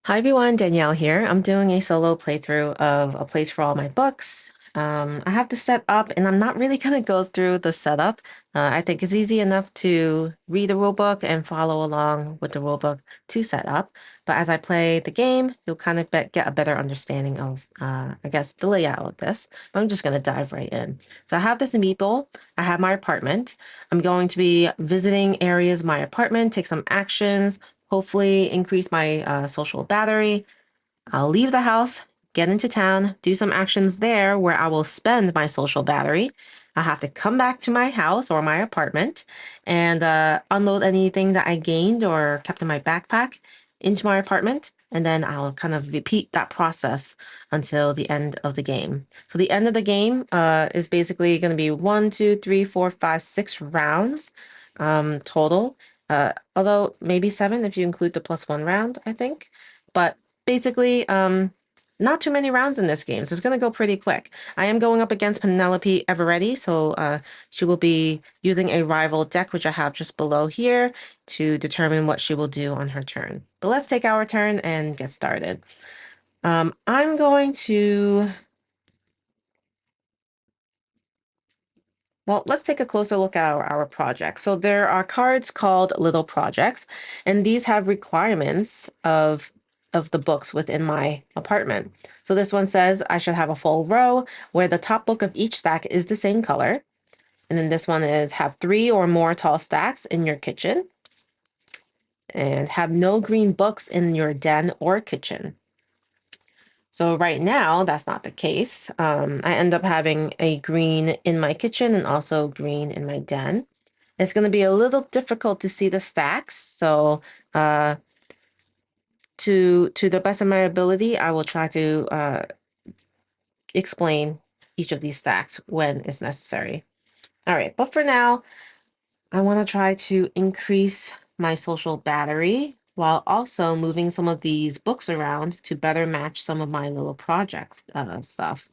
Hi everyone, Danielle here. I'm doing a solo playthrough of A Place for All My Books. I have this set up and I'm not really going to go through the setup. I think it's easy enough to read the rulebook and follow along with the rulebook to set up. But as I play the game, you'll kind of get a better understanding of, I guess, the layout of this. I'm just going to dive right in. So I have this meeple. I have my apartment. I'm going to be visiting areas of my apartment, take some actions, hopefully increase my social battery. I'll leave the house, get into town, do some actions there where I will spend my social battery. I'll have to come back to my house or my apartment and unload anything that I gained or kept in my backpack into my apartment. And then I'll kind of repeat that process until the end of the game. So the end of the game is basically going to be 1, 2, 3, 4, 5, 6 rounds total. Although maybe 7 if you include the +1 round, I think. But basically, not too many rounds in this game, so it's going to go pretty quick. I am going up against Penelope Eveready, so she will be using a rival deck, which I have just below here, to determine what she will do on her turn. But let's take our turn and get started. I'm going to... Well, let's take a closer look at our project. So there are cards called little projects, and these have requirements of the books within my apartment. So this one says I should have a full row where the top book of each stack is the same color. And then this one is have 3 or more tall stacks in your kitchen and have no green books in your den or kitchen. So right now, that's not the case. I end up having a green in my kitchen and also green in my den. It's going to be a little difficult to see the stacks. So to the best of my ability, I will try to explain each of these stacks when it's necessary. All right, but for now, I want to try to increase my social battery while also moving some of these books around to better match some of my little project stuff.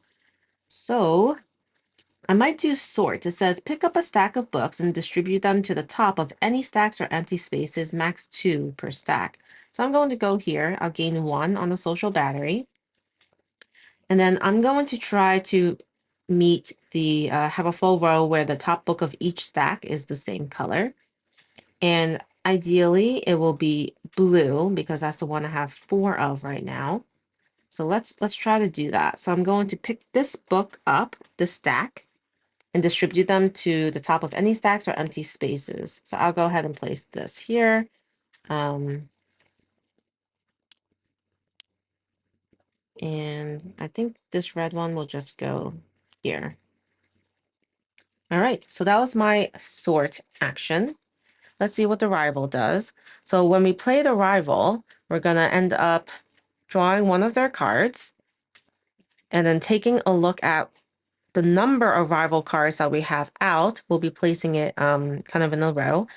So I might do sort. It says pick up a stack of books and distribute them to the top of any stacks or empty spaces, max 2 per stack. So I'm going to go here. I'll gain 1 on the social battery. And then I'm going to try to meet the, have a full row where the top book of each stack is the same color. And ideally it will be blue because that's the one I have 4 of right now. So let's try to do that. So I'm going to pick this book up, this stack, and distribute them to the top of any stacks or empty spaces. So I'll go ahead and place this here. And I think this red one will just go here. All right, so that was my sort action. Let's see what the rival does. So when we play the rival, we're gonna end up drawing one of their cards and then taking a look at the number of rival cards that we have out. We'll be placing it kind of in a row.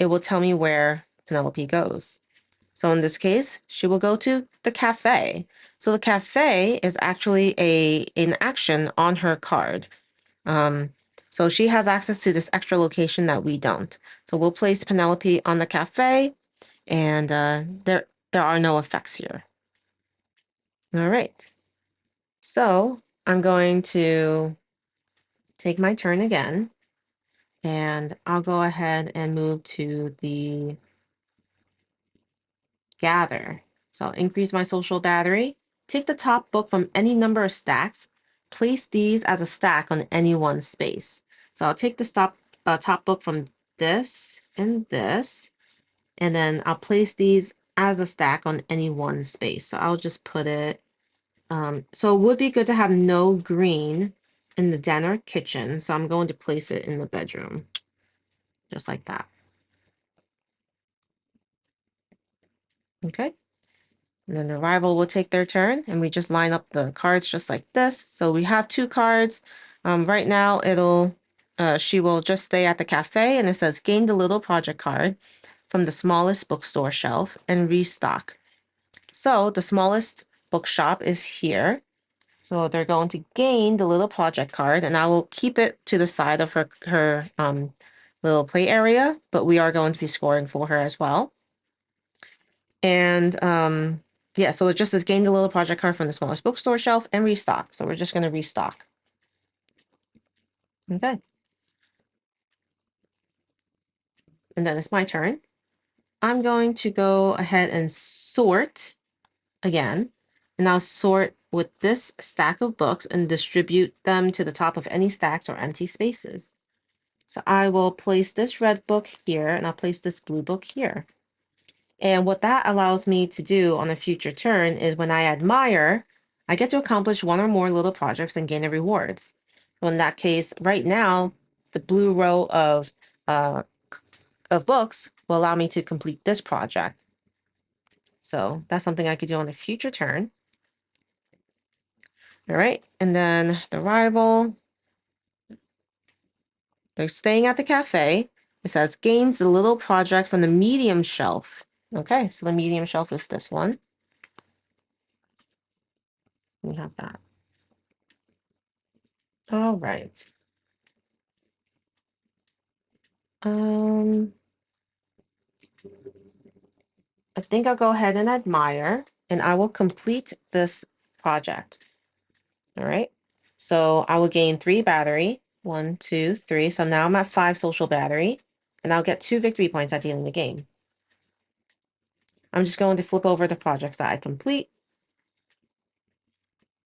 It will tell me where Penelope goes. So in this case, she will go to the cafe. So the cafe is actually an action on her card. So she has access to this extra location that we don't. So we'll place Penelope on the cafe, and there are no effects here. All right. So I'm going to take my turn again, and I'll go ahead and move to the gather. So I'll increase my social battery. Take the top book from any number of stacks. Place these as a stack on any one space. So I'll take the top book from this and this, and then I'll place these as a stack on any one space. So I'll just put it, so it would be good to have no green in the den or kitchen. So I'm going to place it in the bedroom, just like that. Okay. And then the rival will take their turn, and we just line up the cards just like this. So we have 2 cards. Right now, she will just stay at the cafe, and it says gain the little project card from the smallest bookstore shelf and restock. So the smallest bookshop is here. So they're going to gain the little project card, and I will keep it to the side of her little play area, but we are going to be scoring for her as well. And yeah, so it just says gain the little project card from the smallest bookstore shelf and restock. So we're just going to restock. Okay. And then it's my turn. I'm going to go ahead and sort again. And I'll sort with this stack of books and distribute them to the top of any stacks or empty spaces. So I will place this red book here and I'll place this blue book here. And what that allows me to do on a future turn is when I admire, I get to accomplish one or more little projects and gain the rewards. Well, in that case, right now, the blue row uh, of books will allow me to complete this project. So that's something I could do on a future turn. All right, and then the rival, they're staying at the cafe. It says gains the little project from the medium shelf. Okay, so the medium shelf is this one. We have that. All right. I think I'll go ahead and admire, and I will complete this project. All right. So I will gain 3 battery. 1, 2, 3. So now I'm at 5 social battery, and I'll get 2 victory points at the end of the game. I'm just going to flip over the projects that I complete.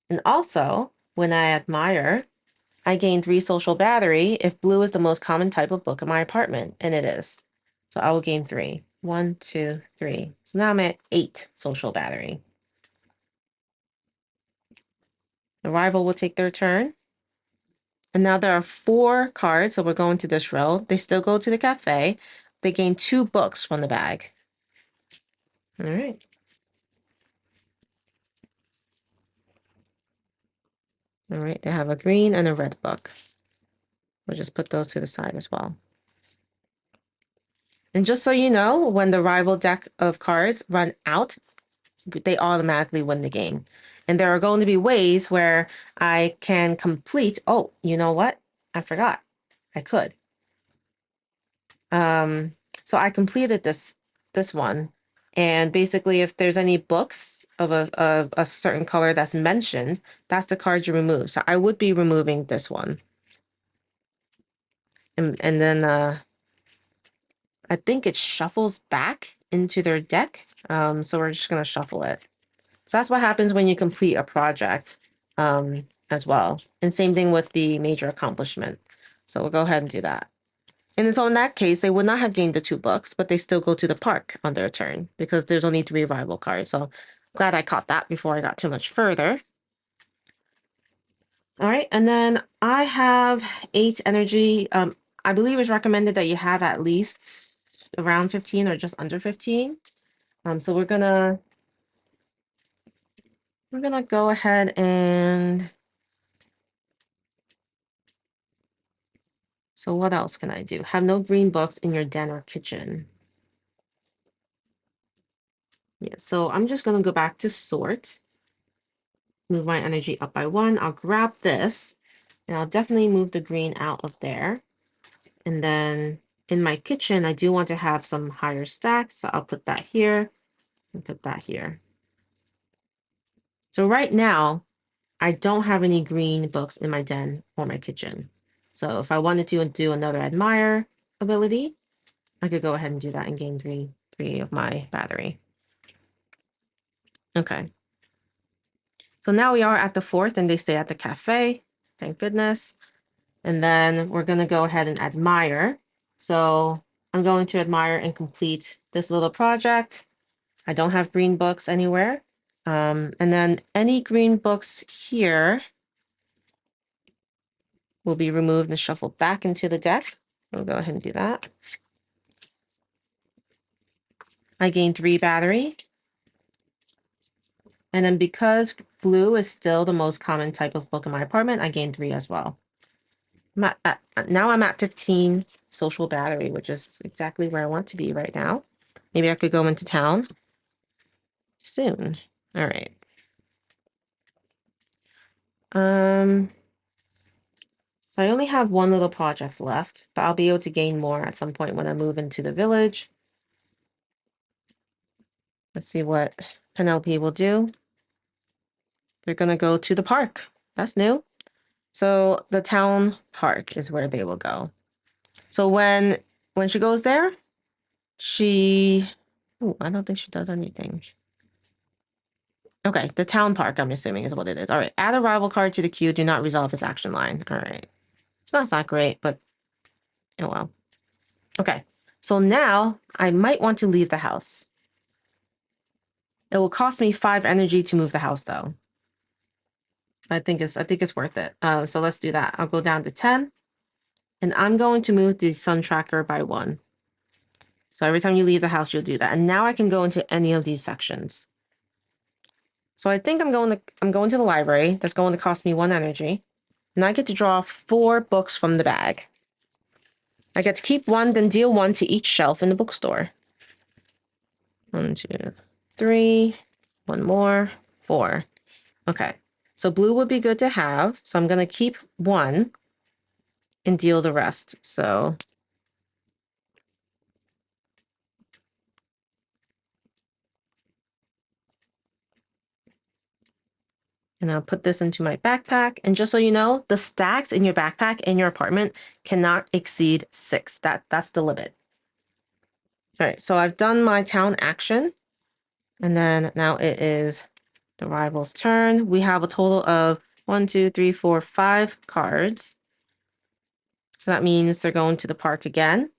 And also, when I admire, I gain 3 social battery if blue is the most common type of book in my apartment, and it is. So I will gain 3. 1, 2, 3. So now I'm at 8 social battery. The rival will take their turn. And now there are 4 cards, so we're going to this row. They still go to the cafe. They gain 2 books from the bag. All right. All right, they have a green and a red book. We'll just put those to the side as well. And just so you know, when the rival deck of cards run out, they automatically win the game. And there are going to be ways where I can complete. Oh, you know what? I forgot. I could. So I completed this one. And basically, if there's any books of a certain color that's mentioned, that's the card you remove. So I would be removing this one. And then I think it shuffles back into their deck. So we're just gonna shuffle it. So that's what happens when you complete a project as well. And same thing with the major accomplishment. So we'll go ahead and do that. And so in that case, they would not have gained the 2 books, but they still go to the park on their turn because there's only 3 rival cards. So glad I caught that before I got too much further. All right, and then I have 8 energy. I believe it's recommended that you have at least around 15 or just under 15. So we're gonna go ahead and so what else can I do? Have no green books in your den or kitchen. Yeah, so I'm just gonna go back to sort. Move my energy up by 1. I'll grab this and I'll definitely move the green out of there. And then in my kitchen, I do want to have some higher stacks. So I'll put that here and put that here. So right now, I don't have any green books in my den or my kitchen. So if I wanted to do another admire ability, I could go ahead and do that and gain 3 of my battery. Okay. So now we are at the 4th and they stay at the cafe. Thank goodness. And then we're going to go ahead and admire. So I'm going to admire and complete this little project. I don't have green books anywhere. And then any green books here will be removed and shuffled back into the deck. We'll go ahead and do that. I gain 3 battery. And then because blue is still the most common type of book in my apartment, I gain 3 as well. Now I'm at 15 social battery, which is exactly where I want to be right now. Maybe I could go into town soon. All right. So I only have 1 little project left, but I'll be able to gain more at some point when I move into the village. Let's see what Penelope will do. They're gonna go to the park. That's new. So the town park is where they will go. So when she goes there, she... Oh, I don't think she does anything. Okay, the town park, I'm assuming, is what it is. All right, add a rival card to the queue. Do not resolve its action line. All right. So that's not great, but oh well. Okay, so now I might want to leave the house. It will cost me 5 energy to move the house, though. I think it's worth it. So let's do that. I'll go down to 10, and I'm going to move the sun tracker by 1. So every time you leave the house, you'll do that. And now I can go into any of these sections. So I think I'm going to the library. That's going to cost me 1 energy. And I get to draw 4 books from the bag. I get to keep 1, then deal 1 to each shelf in the bookstore. 1, 2, 3. 1 more. 4. Okay. So blue would be good to have. So I'm going to keep 1 and deal the rest. So and I'll put this into my backpack. And just so you know, the stacks in your backpack in your apartment cannot exceed 6. That's the limit. All right, so I've done my town action. And then now it is the rival's turn. We have a total of 1, 2, 3, 4, 5 cards. So that means they're going to the park again.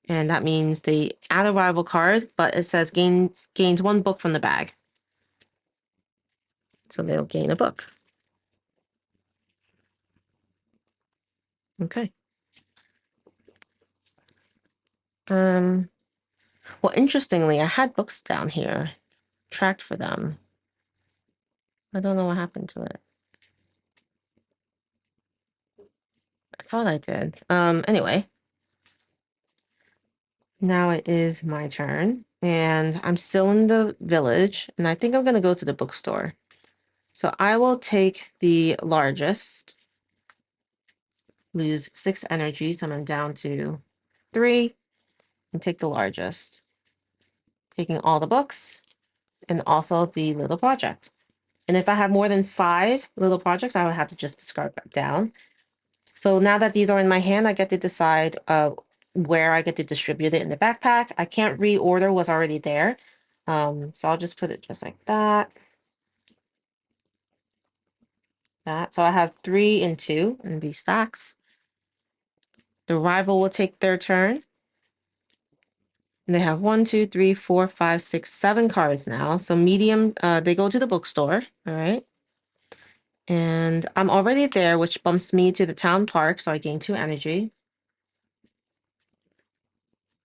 And that means they add a rival card, but it says gains 1 book from the bag. So they'll gain a book. Okay. Well, interestingly, I had books down here tracked for them. I don't know what happened to it. I thought I did. Anyway. Now it is my turn, and I'm still in the village, and I think I'm going to go to the bookstore. So I will take the largest, lose 6 energy, so I'm down to 3, and take the largest, taking all the books, and also the little project. And if I have more than 5 little projects, I would have to just discard back down. So now that these are in my hand, I get to decide where I get to distribute it in the backpack. I can't reorder what's already there. So I'll just put it just like that. So I have 3 and 2 in these stacks. The rival will take their turn. And they have 1, 2, 3, 4, 5, 6, 7 cards now. So medium, they go to the bookstore. All right. And I'm already there, which bumps me to the town park, so I gain 2 energy.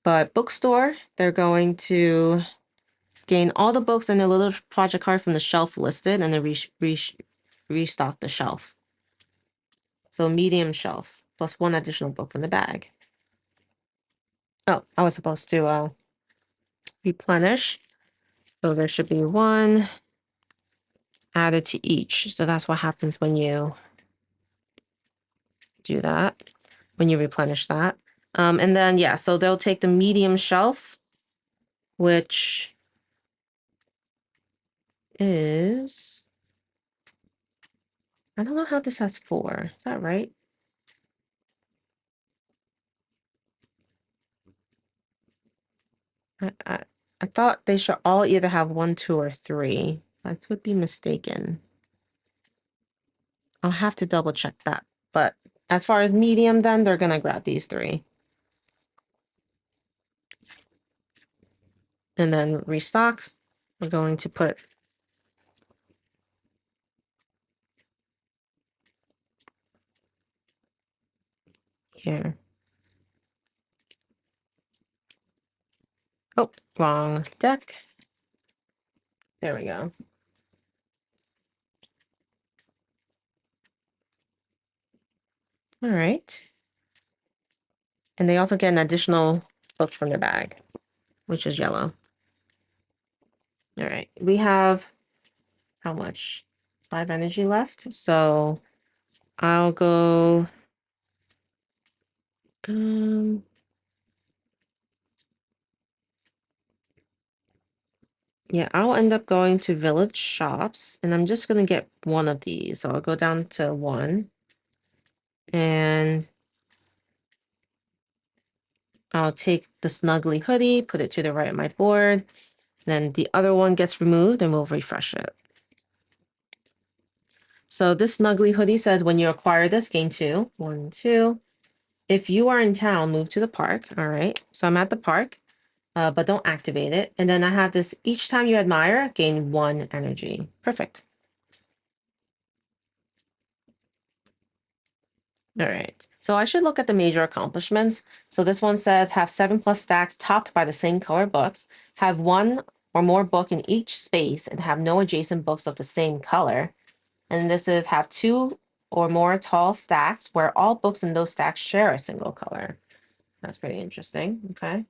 But bookstore, they're going to gain all the books and a little project card from the shelf listed, and then restock the shelf. So medium shelf, plus 1 additional book from the bag. Oh, I was supposed to replenish. So there should be 1 added to each. So that's what happens when you do that, when you replenish that. And then, yeah, so they'll take the medium shelf, which is... I don't know how this has 4. Is that right? I thought they should all either have 1, 2, or 3. I could be mistaken. I'll have to double check that. But as far as medium, then they're gonna grab these 3. And then restock. We're going to put here. Oh, wrong deck. There we go. All right. And they also get an additional book from the bag, which is yellow. All right. We have how much? 5 energy left. So I'll go... Yeah, I'll end up going to village shops, and I'm just gonna get one of these. So I'll go down to one, and I'll take the snuggly hoodie, put it to the right of my board. Then the other one gets removed, and we'll refresh it. So this snuggly hoodie says when you acquire this, gain 2. 1, 2. If you are in town, move to the park. All right. So I'm at the park, but don't activate it. And then I have this, each time you admire, gain 1 energy. Perfect. All right. So I should look at the major accomplishments. So this one says have 7+ stacks topped by the same color books, have 1 or more book in each space, and have no adjacent books of the same color. And this is have 2 or more tall stacks where all books in those stacks share a single color. That's pretty interesting. Okay.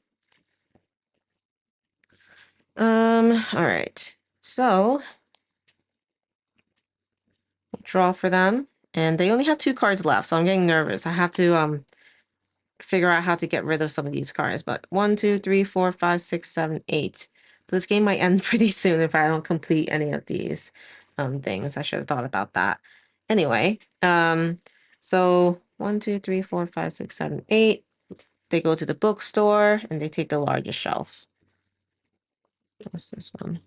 All right. So draw for them. And they only have 2 cards left, so I'm getting nervous. I have to figure out how to get rid of some of these cards. But 1, 2, 3, 4, 5, 6, 7, 8. So this game might end pretty soon if I don't complete any of these things. I should have thought about that. Anyway, so 1, 2, 3, 4, 5, 6, 7, 8. They go to the bookstore and they take the largest shelf. What's this one?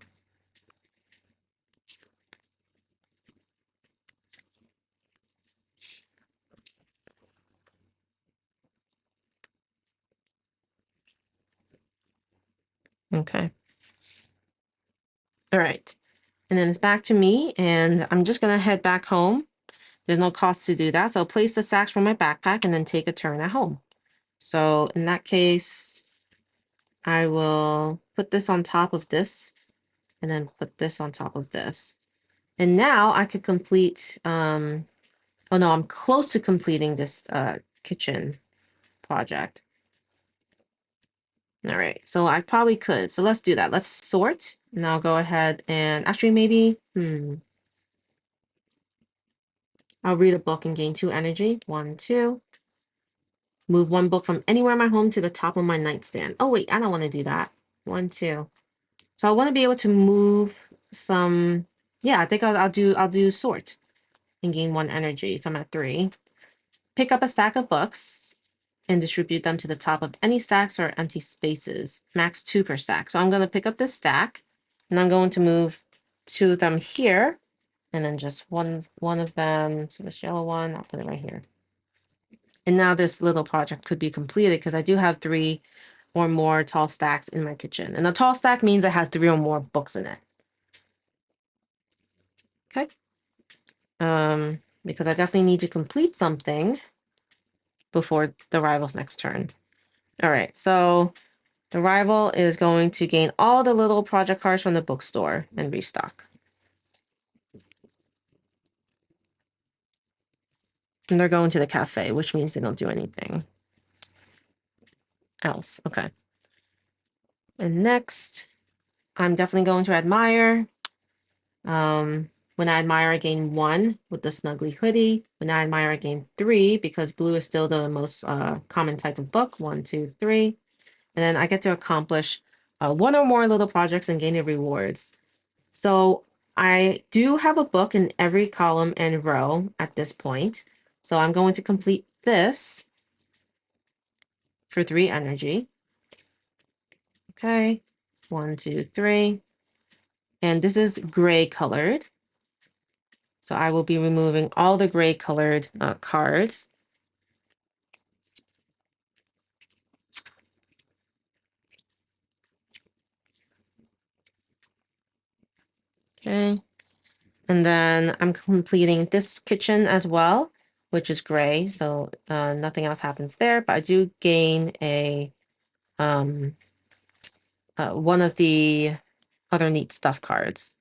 Okay. All right. And then it's back to me, and I'm just gonna head back home. There's no cost to do that. So I'll place the sacks from my backpack and then take a turn at home. So in that case, I will put this on top of this and then put this on top of this. And now I could complete, oh no, I'm close to completing this kitchen project. All right, so I probably could. So let's do that. Let's sort. And I'll go ahead and actually maybe, I'll read a book and gain 2 energy. 1, 2. Move 1 book from anywhere in my home to the top of my nightstand. Oh wait, I don't want to do that. 1, 2. So I want to be able to move some. Yeah, I think I'll do sort and gain 1 energy. So I'm at 3. Pick up a stack of books and distribute them to the top of any stacks or empty spaces. Max 2 per stack. So I'm going to pick up this stack and I'm going to move 2 of them here, and then just one of them. So this yellow one, I'll put it right here. And now this little project could be completed because I do have 3 or more tall stacks in my kitchen. And a tall stack means it has 3 or more books in it. Okay. Because I definitely need to complete something before the rival's next turn. All right, so the rival is going to gain all the little project cards from the bookstore and restock. And they're going to the cafe, which means they don't do anything else. Okay. And next, I'm definitely going to admire. When I admire, I gain 1 with the snuggly hoodie. When I admire, I gain 3 because blue is still the most common type of book. 1, 2, 3. And then I get to accomplish 1 or more little projects and gain the rewards. So I do have a book in every column and row at this point. So I'm going to complete this for 3 energy. Okay, 1, 2, 3. And this is gray colored. So I will be removing all the gray colored cards. Okay. And then I'm completing this kitchen as well, which is gray. So nothing else happens there, but I do gain a one of the other neat stuff cards.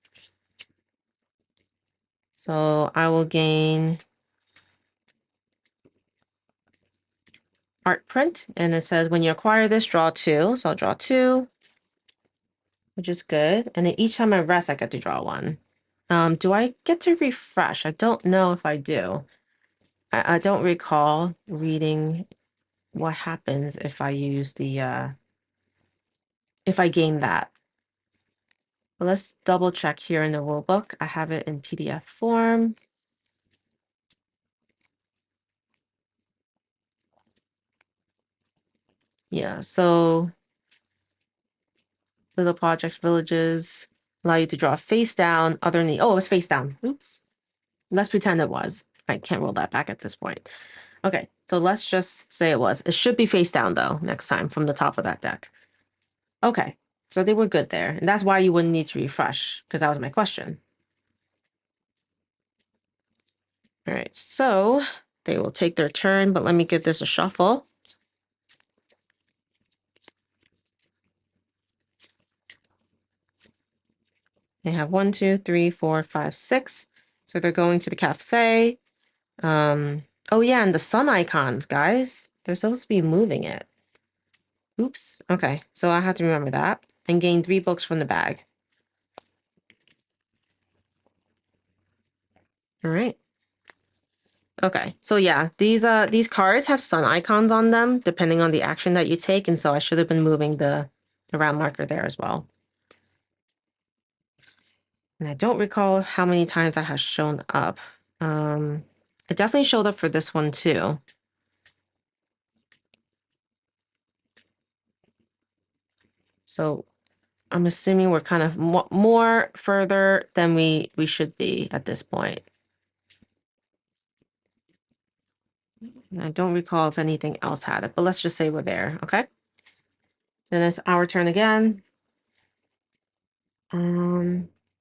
So I will gain art print, and it says when you acquire this, draw 2. So I'll draw 2, which is good. And then each time I rest, I get to draw 1. Do I get to refresh? I don't know if I do. I don't recall reading what happens if I use the if I gain that. But let's double check here in the rule book. I have it in PDF form. Yeah, so little project villages allow you to draw face down, other knee. Oh, it was face down. Oops. Let's pretend it was. I can't roll that back at this point. Okay, so let's just say it was. It should be face down though next time from the top of that deck. Okay, so they were good there. And that's why you wouldn't need to refresh, because that was my question. All right, so they will take their turn, but let me give this a shuffle. They have 1, 2, 3, 4, 5, 6. So they're going to the cafe. Oh yeah, and the sun icons, guys. They're supposed to be moving it. Oops. Okay, so I have to remember that. And gain 3 books from the bag. All right. Okay, so yeah, these cards have sun icons on them depending on the action that you take, and so I should have been moving the round marker there as well. And I don't recall how many times that has shown up. It definitely showed up for this one too. So I'm assuming we're kind of more further than we should be at this point. And I don't recall if anything else had it, but let's just say we're there, okay? Then it's our turn again.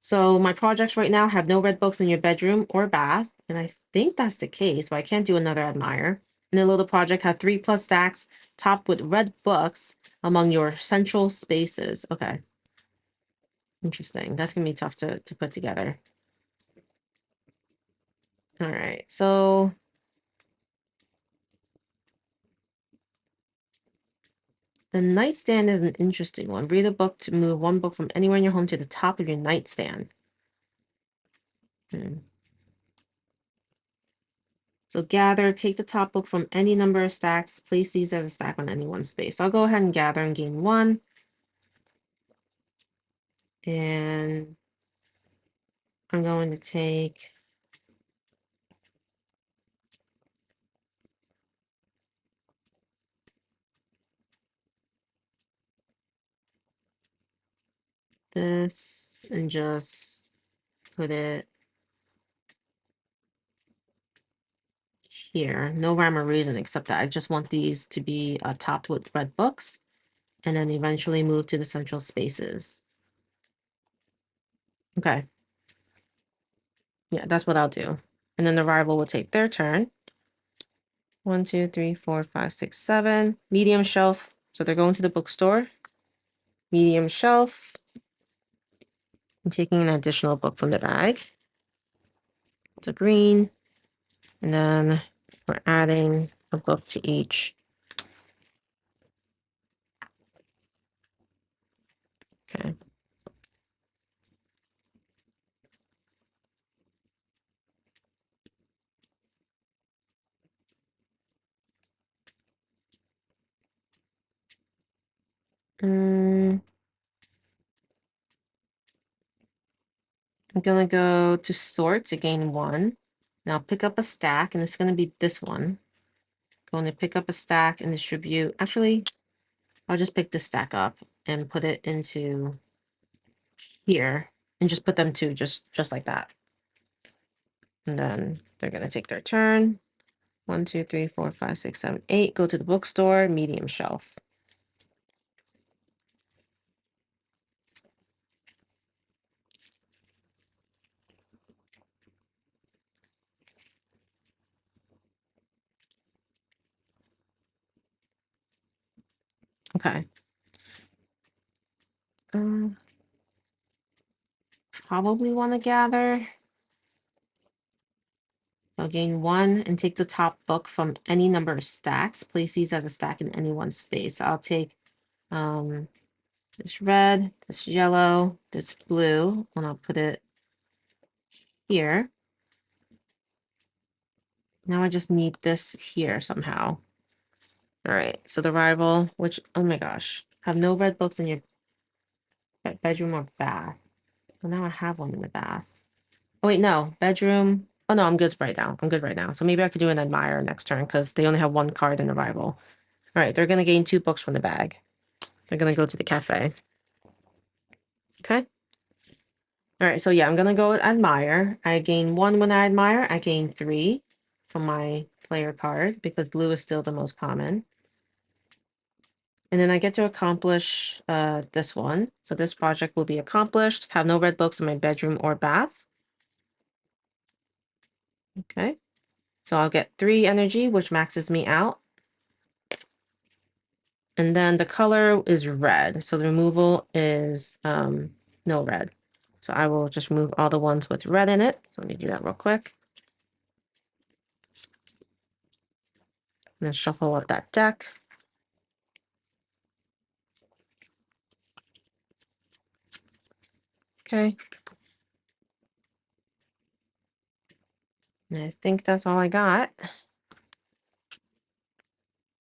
So my projects right now have no red books in your bedroom or bath, and I think that's the case, but I can't do another admire. And the little project had 3+ stacks topped with red books among your central spaces. Okay. Interesting. That's gonna be tough to put together. All right, so the nightstand is an interesting one. Read a book to move 1 book from anywhere in your home to the top of your nightstand. So gather, take the top book from any number of stacks, place these as a stack on any one space. So I'll go ahead and gather and gain 1. And I'm going to take this and just put it here. No rhyme or reason except that I just want these to be topped with red books and then eventually move to the central spaces. Okay. Yeah, that's what I'll do. And then the rival will take their turn. 1, 2, 3, 4, 5, 6, 7. Medium shelf. So they're going to the bookstore. Medium shelf. I'm taking an additional book from the bag. It's a green. And then we're adding a book to each. Okay. I'm gonna go to sort to gain 1. And I'll pick up a stack, and it's gonna be this one. Going to pick up a stack and distribute. Actually, I'll just pick this stack up and put it into here and just put them two just like that. And then they're gonna take their turn. 1, 2, 3, 4, 5, 6, 7, 8. Go to the bookstore, medium shelf. Okay. Probably want to gather. I'll gain 1 and take the top book from any number of stacks. Place these as a stack in any one space. So I'll take this red, this yellow, this blue, and I'll put it here. Now I just need this here somehow. All right, so the rival, which, oh my gosh, have no red books in your bedroom or bath. Well, now I have one in the bath. Oh, wait, no. Bedroom. Oh, no, I'm good right now. I'm good right now. So maybe I could do an admire next turn because they only have one card in arrival. All right, they're going to gain 2 books from the bag. They're going to go to the cafe. Okay. All right, so yeah, I'm going to go with admire. I gain 1 when I admire. I gain 3 from my player card because blue is still the most common. And then I get to accomplish this one. So this project will be accomplished. Have no red books in my bedroom or bath. Okay. So I'll get 3 energy, which maxes me out. And then the color is red. So the removal is no red. So I will just remove all the ones with red in it. So let me do that real quick. And then shuffle up that deck. Okay. And I think that's all I got.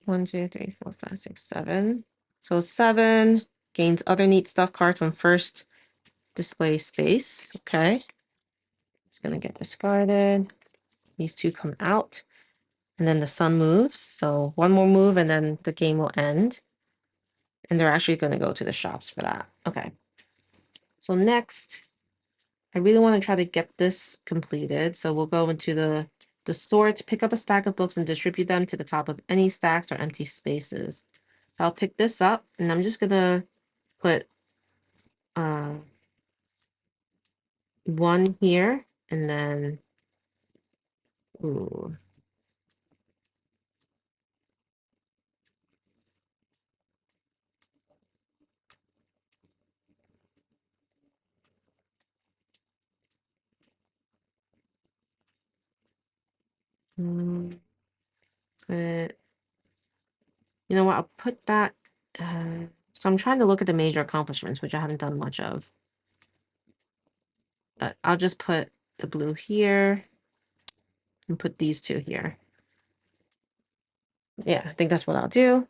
1, 2, 3, 4, 5, 6, 7. So 7 gains other neat stuff card from first display space. Okay. It's going to get discarded. These 2 come out. And then the sun moves. So 1 more move and then the game will end. And they're actually going to go to the shops for that. Okay. So next, I really want to try to get this completed. So we'll go into the sort, pick up a stack of books and distribute them to the top of any stacks or empty spaces. So I'll pick this up and I'm just going to put 1 here and then, ooh. But you know what? I'll put that. So I'm trying to look at the major accomplishments, which I haven't done much of. But I'll just put the blue here and put these 2 here. Yeah, I think that's what I'll do.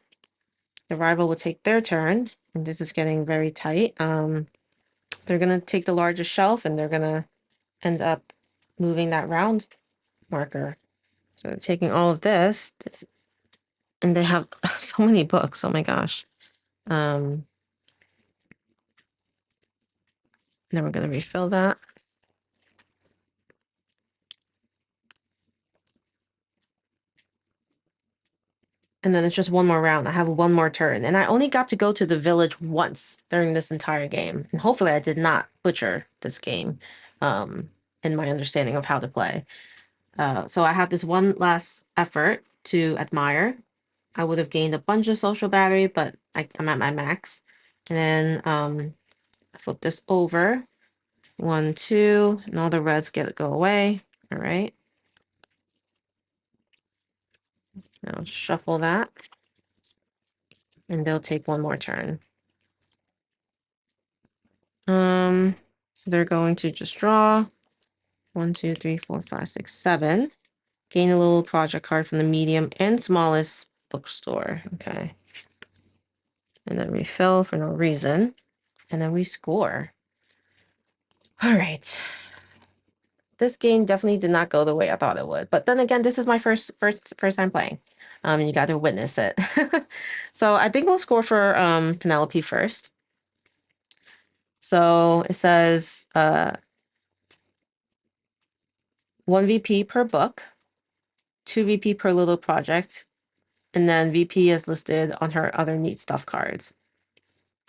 The rival will take their turn, and this is getting very tight. They're gonna take the largest shelf, and they're gonna end up moving that round marker. So they're taking all of this, and they have so many books. Oh my gosh. Then we're gonna refill that. And then it's just 1 more round. I have 1 more turn. And I only got to go to the village once during this entire game. And hopefully I did not butcher this game in my understanding of how to play. So I have this 1 last effort to admire. I would have gained a bunch of social battery, but I'm at my max. And then I flip this over. 1, 2, and all the reds go away. All right. Now shuffle that. And they'll take 1 more turn. So they're going to just draw 1, 2, 3, 4, 5, 6, 7. Gain a little project card from the medium and smallest bookstore. Okay. And then refill for no reason. And then we score. All right. This game definitely did not go the way I thought it would. But then again, this is my first time playing. You got to witness it. So I think we'll score for Penelope first. So it says 1 VP per book, 2 VP per little project, and then VP is listed on her other neat stuff cards.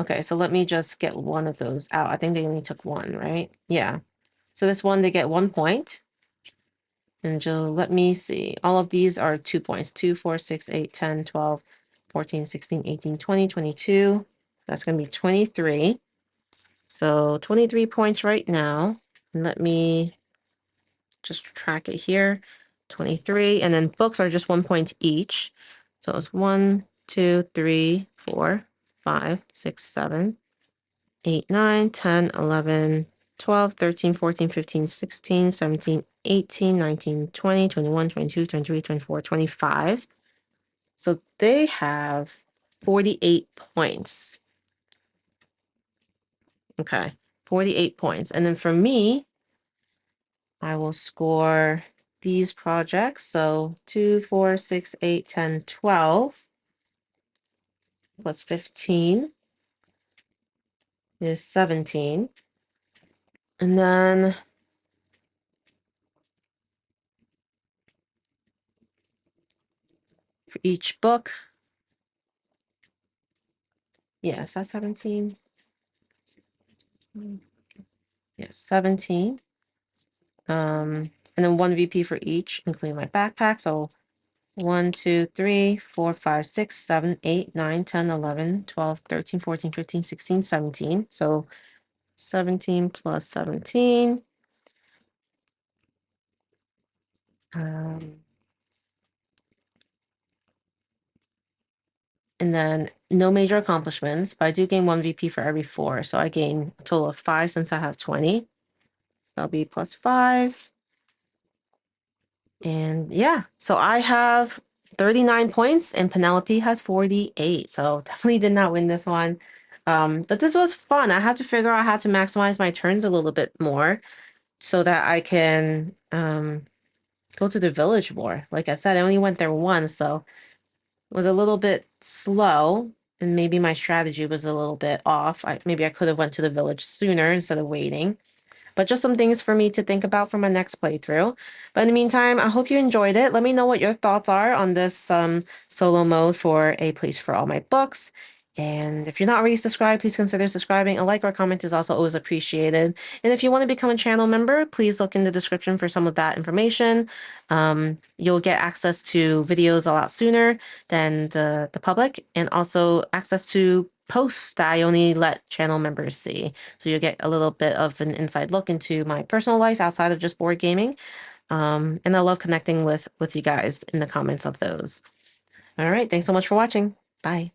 Okay, so let me just get 1 of those out. I think they only took 1, right? Yeah. So this one, they get 1 point. And Jill, let me see. All of these are 2 points. 2, 4, 6, 8, 10, 12, 14, 16, 18, 20, 22. That's going to be 23. So 23 points right now. And let me just track it here. 23. And then books are just 1 point each. So it's 1, 2, 3, 4, 5, 6, 7, 8, 9, 10, 11, 12, 13, 14, 15, 16, 17, 18, 19, 20, 21, 22, 23, 24, 25. So they have 48 points. Okay. 48 points. And then for me, I will score these projects. So 2, 4, 6, 8, 10, 12 plus 15 is 17. And then for each book, yes, that's 17. Yes, 17. And then 1 VP for each, including my backpack. So 1, 2, 3, 4, 5, 6, 7, 8, 9, 10, 11, 12, 13, 14, 15, 16, 17. So 17 plus 17. And then no major accomplishments, but I do gain 1 VP for every 4. So I gain a total of 5 since I have 20. That'll be plus 5. And yeah, so I have 39 points and Penelope has 48. So definitely did not win this one. But this was fun. I had to figure out how to maximize my turns a little bit more so that I can go to the village more. Like I said, I only went there once, so it was a little bit slow. And maybe my strategy was a little bit off. Maybe I could have went to the village sooner instead of waiting. But just some things for me to think about for my next playthrough. But in the meantime, I hope you enjoyed it. Let me know what your thoughts are on this solo mode for A Place for All My Books. And if you're not already subscribed, please consider subscribing. A like or comment is also always appreciated. And if you want to become a channel member, please look in the description for some of that information. You'll get access to videos a lot sooner than the public, and also access to posts that I only let channel members see. So you'll get a little bit of an inside look into my personal life outside of just board gaming. And I love connecting with you guys in the comments of those. All right, thanks so much for watching. Bye.